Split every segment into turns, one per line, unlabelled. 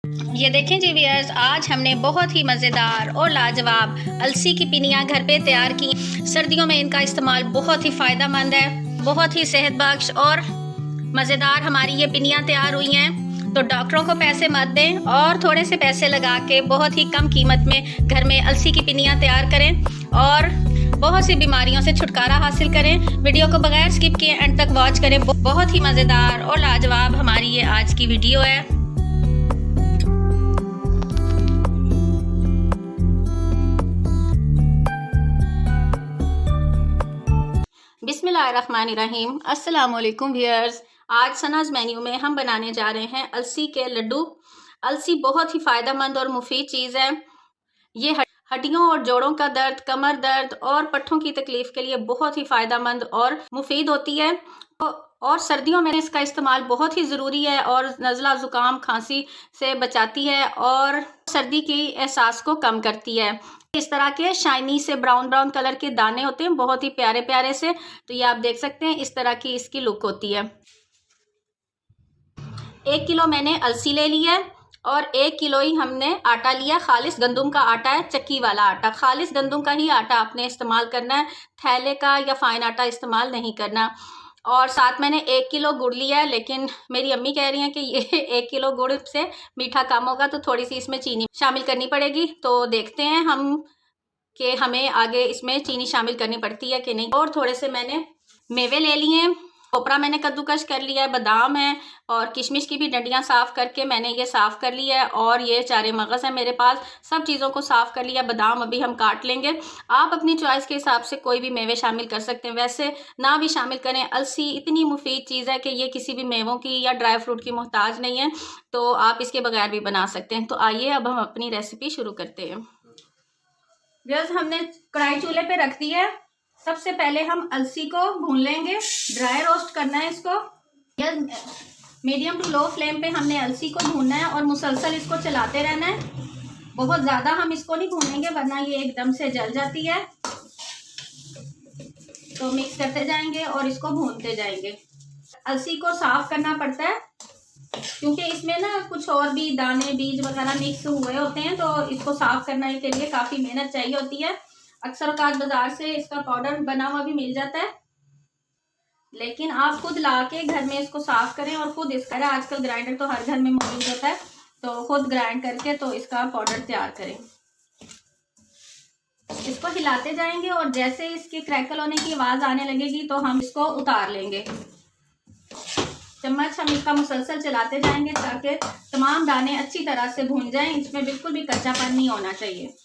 ये देखें जी व्यूअर्स, आज हमने बहुत ही मज़ेदार और लाजवाब अलसी की पिनियाँ घर पे तैयार की। सर्दियों में इनका इस्तेमाल बहुत ही फ़ायदेमंद है, बहुत ही सेहत बख्श और मज़ेदार हमारी ये पिनियाँ तैयार हुई हैं। तो डॉक्टरों को पैसे मत दें और थोड़े से पैसे लगा के बहुत ही कम कीमत में घर में अलसी की पिनियाँ तैयार करें और बहुत सी बीमारियों से छुटकारा हासिल करें। वीडियो को बगैर स्किप किए एंड तक वॉच करें। बहुत ही मज़ेदार और लाजवाब हमारी ये आज की वीडियो है। बिस्मिल्लाहिर्रहमानिर्रहीम। अस्सलाम वालेकुम व्यूअर्स। आज सनाज मेन्यू में हम बनाने जा रहे हैं अलसी के लड्डू। अलसी बहुत ही फ़ायदेमंद और मुफीद चीज़ है। ये हड्डियों और जोड़ों का दर्द, कमर दर्द और पट्ठों की तकलीफ के लिए बहुत ही फ़ायदेमंद और मुफीद होती है। और सर्दियों में इसका इस्तेमाल बहुत ही ज़रूरी है और नज़ला ज़ुकाम खांसी से बचाती है और सर्दी की एहसास को कम करती है। इस तरह के शाइनी से ब्राउन ब्राउन कलर के दाने होते हैं, बहुत ही प्यारे प्यारे से। तो ये आप देख सकते हैं, इस तरह की इसकी लुक होती है। 1 किलो मैंने अलसी ले ली है और 1 किलो ही हमने आटा लिया। खालिस गंदुम का आटा है, चक्की वाला आटा। खालिस गंदुम का ही आटा आपने इस्तेमाल करना है, थैले का या फाइन आटा इस्तेमाल नहीं करना। और साथ मैंने 1 किलो गुड़ लिया है, लेकिन मेरी अम्मी कह रही हैं कि ये 1 किलो गुड़ से मीठा कम होगा, तो थोड़ी सी इसमें चीनी शामिल करनी पड़ेगी। तो देखते हैं हम कि हमें आगे इसमें चीनी शामिल करनी पड़ती है कि नहीं। और थोड़े से मैंने मेवे ले लिए हैं। खोपरा मैंने कद्दूकश कर लिया है, बादाम है और किशमिश की भी डंडियां साफ़ करके मैंने ये साफ़ कर लिया है। और ये चारे मगज़ है मेरे पास, सब चीज़ों को साफ़ कर लिया। बादाम अभी हम काट लेंगे। आप अपनी चॉइस के हिसाब से कोई भी मेवे शामिल कर सकते हैं, वैसे ना भी शामिल करें। अलसी इतनी मुफीद चीज़ है कि ये किसी भी मेवों की या ड्राई फ्रूट की मोहताज नहीं है, तो आप इसके बगैर भी बना सकते हैं। तो आइए अब हम अपनी रेसिपी शुरू करते हैं। व्यूअर्स, हमने कढ़ाई चूल्हे पे रख दी है। सबसे पहले हम अलसी को भून लेंगे, ड्राई रोस्ट करना है इसको। मीडियम टू लो फ्लेम पे हमने अलसी को भूनना है और मुसलसल इसको चलाते रहना है। बहुत ज़्यादा हम इसको नहीं भूनेंगे वरना ये एकदम से जल जाती है। तो मिक्स करते जाएंगे और इसको भूनते जाएंगे। अलसी को साफ करना पड़ता है क्योंकि इसमें ना कुछ और भी दाने बीज वगैरह मिक्स हुए होते हैं, तो इसको साफ करने के लिए काफ़ी मेहनत चाहिए होती है। अक्सर औकात बाजार से इसका पाउडर बना हुआ भी मिल जाता है, लेकिन आप खुद ला के घर में इसको साफ करें और खुद इसका, आजकल ग्राइंडर तो हर घर में मौजूद होता है, तो खुद ग्राइंड करके तो इसका पाउडर तैयार करें। इसको हिलाते जाएंगे और जैसे इसके क्रैकल होने की आवाज़ आने लगेगी तो हम इसको उतार लेंगे। चम्मच हम इसका मुसलसल चलाते जाएंगे ताकि तमाम दाने अच्छी तरह से भून जाएं। इसमें बिल्कुल भी कच्चापन नहीं होना चाहिए।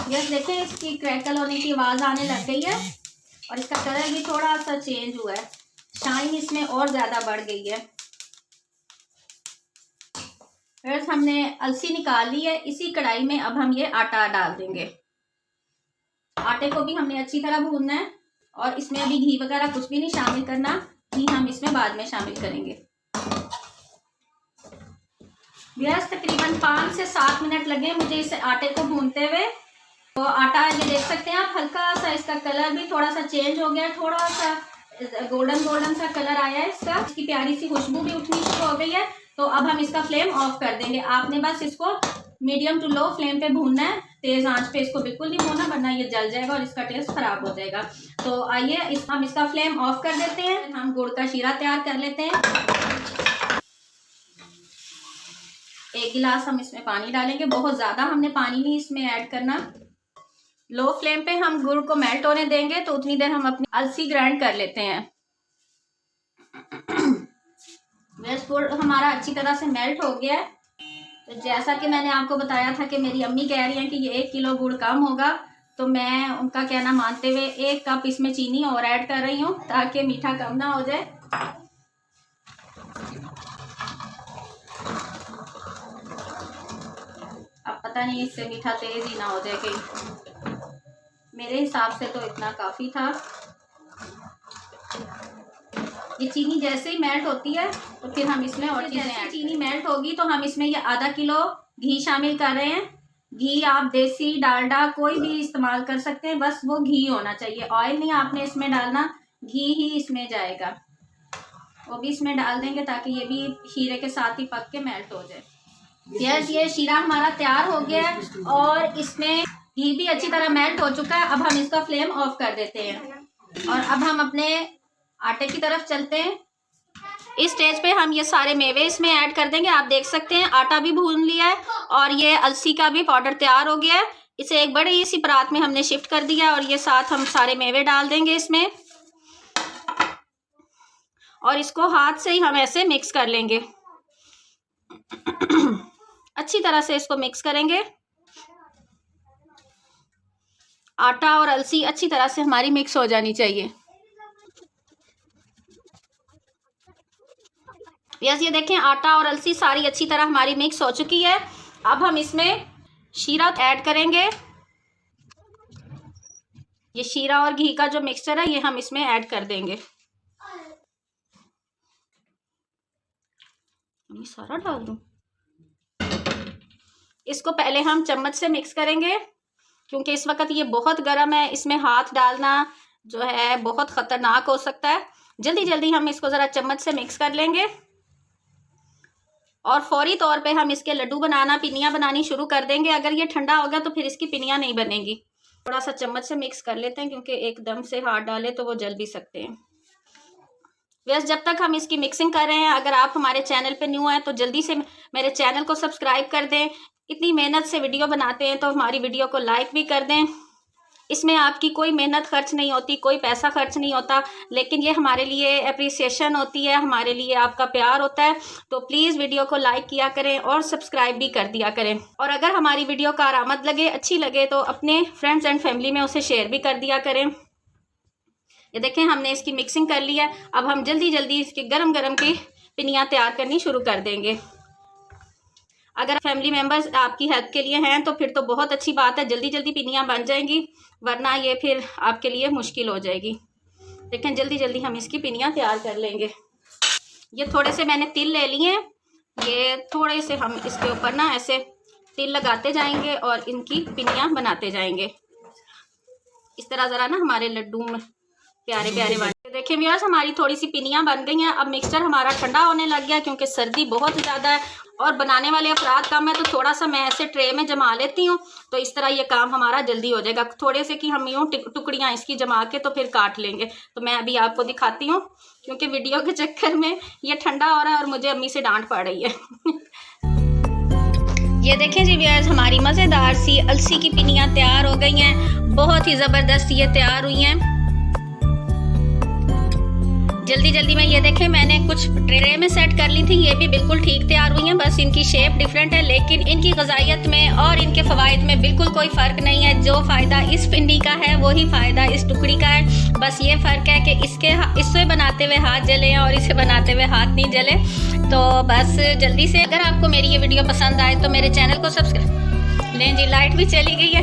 यस, देखें इसकी क्रैकल होने की आवाज़ आने लग गई है और इसका कलर भी थोड़ा सा चेंज हुआ है, शाइन इसमें और ज़्यादा बढ़ गई है। फिर हमने अलसी निकाल ली है। इसी कढ़ाई में अब हम ये आटा डाल देंगे। आटे को भी हमने अच्छी तरह भूनना है और इसमें अभी घी वगैरह कुछ भी नहीं शामिल करना, घी हम इसमें बाद में शामिल करेंगे। व्यूअर्स, तकरीबन 5 से 7 मिनट लगे मुझे इस आटे को भूनते हुए। तो आटा ये देख सकते हैं आप, हल्का सा इसका कलर भी थोड़ा सा चेंज हो गया, थोड़ा सा गोल्डन गोल्डन सा कलर आया है इसका। इसकी प्यारी सी खुशबू भी उठनी शुरू हो गई है। तो अब हम इसका फ्लेम ऑफ कर देंगे। आपने बस इसको मीडियम टू लो फ्लेम पे भूनना है, तेज आंच पे इसको बिल्कुल नहीं भूनना वरना ये जल जाएगा और इसका टेस्ट खराब हो जाएगा। तो आइए हम इसका फ्लेम ऑफ कर देते हैं। हम गुड़ का शीरा तैयार कर लेते हैं। 1 गिलास हम इसमें पानी डालेंगे, बहुत ज्यादा हमने पानी नहीं इसमें ऐड करना। लो फ्लेम पे हम गुड़ को मेल्ट होने देंगे, तो उतनी देर हम अपनी अलसी ग्राइंड कर लेते हैं। गुड़ हमारा अच्छी तरह से मेल्ट हो गया है। तो जैसा कि मैंने आपको बताया था कि मेरी अम्मी कह रही हैं कि ये 1 किलो गुड़ कम होगा, तो मैं उनका कहना मानते हुए 1 कप इसमें चीनी और ऐड कर रही हूँ ताकि मीठा कम ना हो जाए। अब पता नहीं इससे मीठा तेज ही ना हो जाए कहीं। मेरे हिसाब से तो इतना काफ़ी था। ये चीनी जैसे ही मेल्ट होती है तो फिर हम इसमें और जैसे चीनी मेल्ट होगी तो हम इसमें ये आधा किलो घी शामिल कर रहे हैं। घी आप देसी डालडा कोई भी इस्तेमाल कर सकते हैं, बस वो घी होना चाहिए। ऑयल नहीं आपने इसमें डालना, घी ही इसमें जाएगा। वो भी इसमें डाल देंगे ताकि ये भी शीरे के साथ ही पक के मेल्ट हो जाए। यस, ये शीरा हमारा तैयार हो गया है और इसमें घी भी अच्छी तरह मेल्ट हो चुका है। अब हम इसका फ्लेम ऑफ कर देते हैं और अब हम अपने आटे की तरफ चलते हैं। इस स्टेज पे हम ये सारे मेवे इसमें ऐड कर देंगे। आप देख सकते हैं आटा भी भून लिया है और ये अलसी का भी पाउडर तैयार हो गया है। इसे एक बड़ी सी परात में हमने शिफ्ट कर दिया और ये साथ हम सारे मेवे डाल देंगे इसमें और इसको हाथ से ही हम ऐसे मिक्स कर लेंगे। अच्छी तरह से इसको मिक्स करेंगे। आटा और अलसी अच्छी तरह से हमारी मिक्स हो जानी चाहिए। यस, ये देखें आटा और अलसी सारी अच्छी तरह हमारी मिक्स हो चुकी है। अब हम इसमें शीरा ऐड करेंगे। ये शीरा और घी का जो मिक्सचर है ये हम इसमें ऐड कर देंगे। ये सारा डाल दूं। इसको पहले हम चम्मच से मिक्स करेंगे क्योंकि इस वक्त ये बहुत गर्म है। इसमें हाथ डालना जो है बहुत ख़तरनाक हो सकता है। जल्दी जल्दी हम इसको ज़रा चम्मच से मिक्स कर लेंगे और फौरी तौर पे हम इसके लड्डू बनाना, पिनियाँ बनानी शुरू कर देंगे। अगर ये ठंडा हो गया तो फिर इसकी पिनियाँ नहीं बनेंगी। थोड़ा सा चम्मच से मिक्स कर लेते हैं क्योंकि एकदम से हाथ डाले तो वो जल भी सकते हैं। वैसे जब तक हम इसकी मिक्सिंग कर रहे हैं, अगर आप हमारे चैनल पे न्यू हैं तो जल्दी से मेरे चैनल को सब्सक्राइब कर दें। इतनी मेहनत से वीडियो बनाते हैं तो हमारी वीडियो को लाइक भी कर दें। इसमें आपकी कोई मेहनत खर्च नहीं होती, कोई पैसा खर्च नहीं होता, लेकिन ये हमारे लिए अप्रिसिएशन होती है, हमारे लिए आपका प्यार होता है। तो प्लीज़ वीडियो को लाइक किया करें और सब्सक्राइब भी कर दिया करें। और अगर हमारी वीडियो कारआमद लगे, अच्छी लगे तो अपने फ्रेंड्स एंड फैमिली में उसे शेयर भी कर दिया करें। ये देखें हमने इसकी मिक्सिंग कर लिया। अब हम जल्दी जल्दी इसकी गरम गरम की पिनियाँ तैयार करनी शुरू कर देंगे। अगर फैमिली मेम्बर्स आपकी हेल्प के लिए हैं तो फिर तो बहुत अच्छी बात है, जल्दी जल्दी पिनियाँ बन जाएंगी, वरना ये फिर आपके लिए मुश्किल हो जाएगी। देखें जल्दी जल्दी हम इसकी पिनियाँ तैयार कर लेंगे। ये थोड़े से मैंने तिल ले लिए हैं, ये थोड़े से हम इसके ऊपर ना ऐसे तिल लगाते जाएंगे और इनकी पिनियाँ बनाते जाएंगे। इस तरह ज़रा ना हमारे लड्डू में प्यारे प्यारे बन। देखिए व्यूअर्स हमारी थोड़ी सी पिनियाँ बन गई हैं। अब मिक्सचर हमारा ठंडा होने लग गया क्योंकि सर्दी बहुत ज़्यादा है और बनाने वाले अफराद कम है, तो थोड़ा सा मैं ऐसे ट्रे में जमा लेती हूँ तो इस तरह ये काम हमारा जल्दी हो जाएगा। थोड़े से कि हम यूँ टुकड़ियाँ इसकी जमा के तो फिर काट लेंगे। तो मैं अभी आपको दिखाती हूँ क्योंकि वीडियो के चक्कर में ये ठंडा हो रहा है और मुझे अम्मी से डांट पड़ रही है। ये देखें जी व्यूअर्स हमारी मज़ेदार सी अलसी की पिनियाँ तैयार हो गई हैं। बहुत ही ज़बरदस्त ये तैयार हुई हैं। जल्दी जल्दी में ये देखें मैंने कुछ ट्रे में सेट कर ली थी, ये भी बिल्कुल ठीक तैयार हुई हैं। बस इनकी शेप डिफरेंट है लेकिन इनकी ग़िज़ाइयत में और इनके फ़वाइद में बिल्कुल कोई फ़र्क नहीं है। जो फ़ायदा इस पिंडी का है वही फ़ायदा इस टुकड़ी का है। बस ये फ़र्क है कि इससे बनाते हुए हाथ जले हैं और इसे बनाते हुए हाथ नहीं जले। तो बस जल्दी से अगर आपको मेरी ये वीडियो पसंद आए तो मेरे चैनल को सब्सक्राइब लें जी, लाइट भी चली गई है।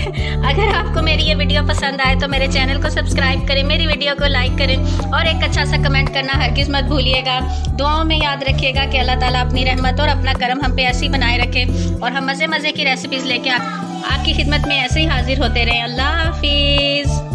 अगर आपको मेरी ये वीडियो पसंद आए तो मेरे चैनल को सब्सक्राइब करें, मेरी वीडियो को लाइक करें और एक अच्छा सा कमेंट करना हरगिज़ मत भूलिएगा। दुआओं में याद रखिएगा कि अल्लाह ताला अपनी रहमत और अपना करम हम पे ऐसे ही बनाए रखे और हम मज़े मज़े की रेसिपीज़ लेके आपकी खिदमत में ऐसे ही हाजिर होते रहें। अल्लाह हाफिज़।